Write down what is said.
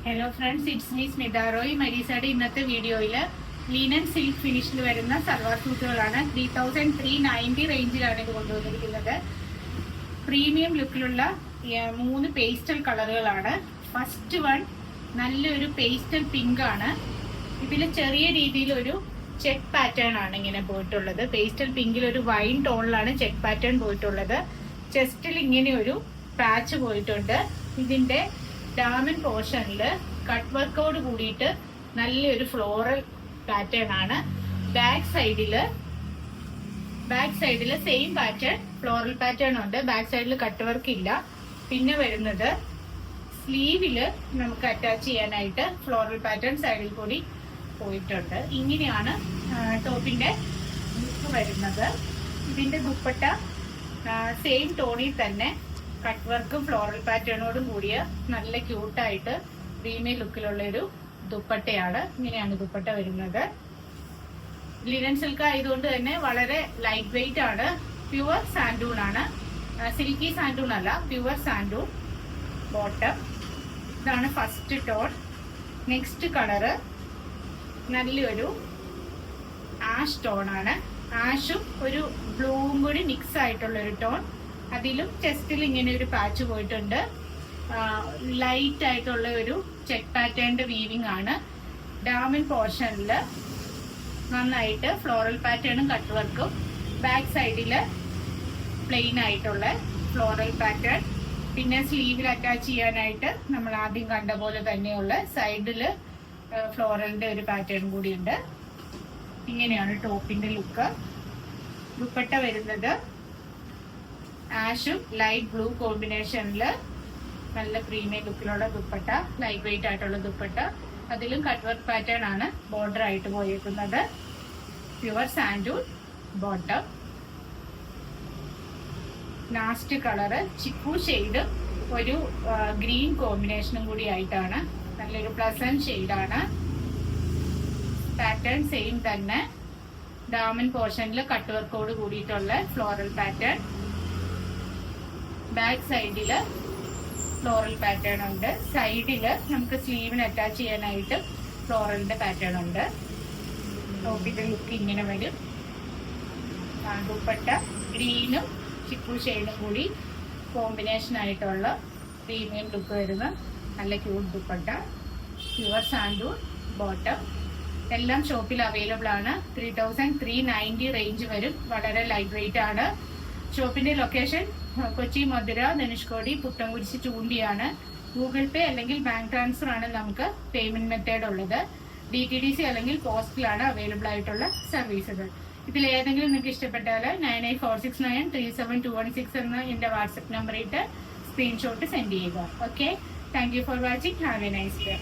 Hello friends, it's me Smitha Roy. മരീസയുടെ ഇന്നത്തെ വീഡിയോയിൽ ലീനൻ സിൽക്ക് ഫിനിഷിൽ വരുന്ന സൽവാർ സൂട്ടുകളാണ്. 3390 റേഞ്ചിലാണ് ഇത് കൊണ്ടുവന്നിരിക്കുന്നത്. പ്രീമിയം ലുക്കിലുള്ള 3 പേസ്റ്റൽ കളറുകളാണ്. ഫസ്റ്റ് വൺ നല്ലൊരു പേസ്റ്റൽ പിങ്ക് ആണ്. ഇതിൽ ചെറിയ രീതിയിൽ ഒരു ചെക്ക് പാറ്റേൺ ആണ് ഇങ്ങനെ പോയിട്ടുള്ളത്. പേസ്റ്റൽ പിങ്കിൽ ഒരു വൈൻ ടോണിലാണ് ചെക്ക് പാറ്റേൺ പോയിട്ടുള്ളത്. ചെസ്റ്റിൽ ഇങ്ങനെ ഒരു പാച്ച് പോയിട്ടുണ്ട്. ഇതിന്റെ ഡാമൻ പോർഷനിൽ കട്ട് വർക്കോട് കൂടിയിട്ട് നല്ലൊരു ഫ്ലോറൽ പാറ്റേൺ ആണ്. ബാക്ക് സൈഡില് സെയിം പാറ്റേൺ, ഫ്ലോറൽ പാറ്റേൺ ഉണ്ട്. ബാക്ക് സൈഡിൽ കട്ട് വർക്ക് ഇല്ല. പിന്നെ വരുന്നത് സ്ലീവില് നമുക്ക് അറ്റാച്ച് ചെയ്യാനായിട്ട് ഫ്ലോറൽ പാറ്റേൺ സൈഡിൽ കൂടി പോയിട്ടുണ്ട്. ഇങ്ങനെയാണ് ടോപ്പിന്റെ ലുക്ക് വരുന്നത്. ഇതിന്റെ ദുപ്പട്ട സെയിം ടോണിൽ തന്നെ കട്ട് വർക്കും ഫ്ലോറൽ പാറ്റേണോടും കൂടിയ നല്ല ക്യൂട്ടായിട്ട് പ്രീമിയം ലുക്കിലുള്ള ഒരു ദുപ്പട്ടയാണ്. ഇങ്ങനെയാണ് ദുപ്പട്ട വരുന്നത്. ലിനൻ സിൽക്ക് ആയതുകൊണ്ട് തന്നെ വളരെ ലൈറ്റ് വെയിറ്റ് ആണ്. പ്യുവർ സാൻഡൂൺ ആണ്, സിൽക്കി സാൻഡൂൺ അല്ല, പ്യുവർ സാൻഡൂൺ. ബോട്ടം ഇതാണ് ഫസ്റ്റ് ടോൺ. നെക്സ്റ്റ് കളറ് നല്ലൊരു ആഷ് ടോൺ ആണ്. ആഷും ഒരു ബ്ലൂവും കൂടി മിക്സ് ആയിട്ടുള്ള ഒരു ടോൺ. അതിലും ചെസ്റ്റിൽ ഇങ്ങനെ ഒരു പാച്ച് പോയിട്ടുണ്ട്. ലൈറ്റ് ആയിട്ടുള്ള ഒരു ചെക്ക് പാറ്റേണിന്റെ വീവിംഗ് ആണ്. ഡാമൻ പോർഷനിൽ നന്നായിട്ട് ഫ്ലോറൽ പാറ്റേണും കട്ട് വർക്കും. ബാക്ക് സൈഡില് പ്ലെയിൻ ആയിട്ടുള്ള ഫ്ലോറൽ പാറ്റേൺ. പിന്നെ സ്ലീവിൽ അറ്റാച്ച് ചെയ്യാനായിട്ട് നമ്മൾ ആദ്യം കണ്ട പോലെ തന്നെയുള്ള സൈഡില് ഫ്ലോറലിന്റെ ഒരു പാറ്റേൺ കൂടിയുണ്ട്. ഇങ്ങനെയാണ് ടോപ്പിന്റെ ലുക്ക്. ദുപ്പട്ട വരുന്നത് ആഷും ലൈറ്റ് ബ്ലൂ കോമ്പിനേഷനിൽ നല്ല പ്രീമിയം ലുക്കിലുള്ള ദുപ്പട്ട, ലൈറ്റ് വെയിറ്റ് ആയിട്ടുള്ള ദുപ്പട്ട. അതിലും കട്ട് വർക്ക് പാറ്റേൺ ആണ് ബോർഡർ ആയിട്ട് പോയിരിക്കുന്നത്. പ്യുവർ സാൻഡൂൺ bottom. Last colour chikoo shade ഒരു ഗ്രീൻ കോമ്പിനേഷനും കൂടി ആയിട്ടാണ്. നല്ലൊരു പ്ലസന്റ് ഷെയ്ഡാണ്. പാറ്റേൺ സെയിം തന്നെ. ഡാമൻ പോർഷനിൽ കട്ട് വർക്കോട് കൂടിയിട്ടുള്ള ഫ്ലോറൽ പാറ്റേൺ. ബാക്ക് സൈഡില് ഫ്ലോറൽ പാറ്റേൺ ഉണ്ട്. സൈഡില് നമുക്ക് സ്ലീവിന് അറ്റാച്ച് ചെയ്യാനായിട്ട് ഫ്ലോറലിന്റെ പാറ്റേൺ ഉണ്ട്. ടോപ്പിന്റെ ലുക്ക് ഇങ്ങനെ വരും. ദുപ്പട്ട ഗ്രീനും ചിക്കു ഷെയ്ഡും കൂടി കോമ്പിനേഷൻ ആയിട്ടുള്ള പ്രീമിയം ലുക്ക് വരുന്ന നല്ല ക്യൂട്ട് ദുപ്പട്ട. പ്യുവർ സാൻഡൂൺ ബോട്ടം. എല്ലാം ഷോപ്പിൽ അവൈലബിൾ ആണ്. 3390 റേഞ്ച് വരും. വളരെ ലൈറ്റ് വെയിറ്റ് ആണ്. ഷോപ്പിന്റെ ലൊക്കേഷൻ കൊച്ചി, മധുര, ധനുഷ്കോടി, പുത്തൻകുരിശ്, ചൂണ്ടിയാണ്. ഗൂഗിൾ പേ അല്ലെങ്കിൽ ബാങ്ക് ട്രാൻസ്ഫർ ആണ് നമുക്ക് പേയ്മെന്റ് മെത്തേഡ് ഉള്ളത്. DTDC അല്ലെങ്കിൽ പോസ്റ്റിലാണ് അവൈലബിൾ ആയിട്ടുള്ള സർവീസുകൾ. ഇതിൽ ഏതെങ്കിലും നിങ്ങൾക്ക് ഇഷ്ടപ്പെട്ടാൽ 9846937216 എന്ന എന്റെ വാട്സപ്പ് നമ്പറിട്ട് സ്ക്രീൻഷോട്ട് സെൻഡ് ചെയ്യുക. Okay, thank you for watching. Have A nice day.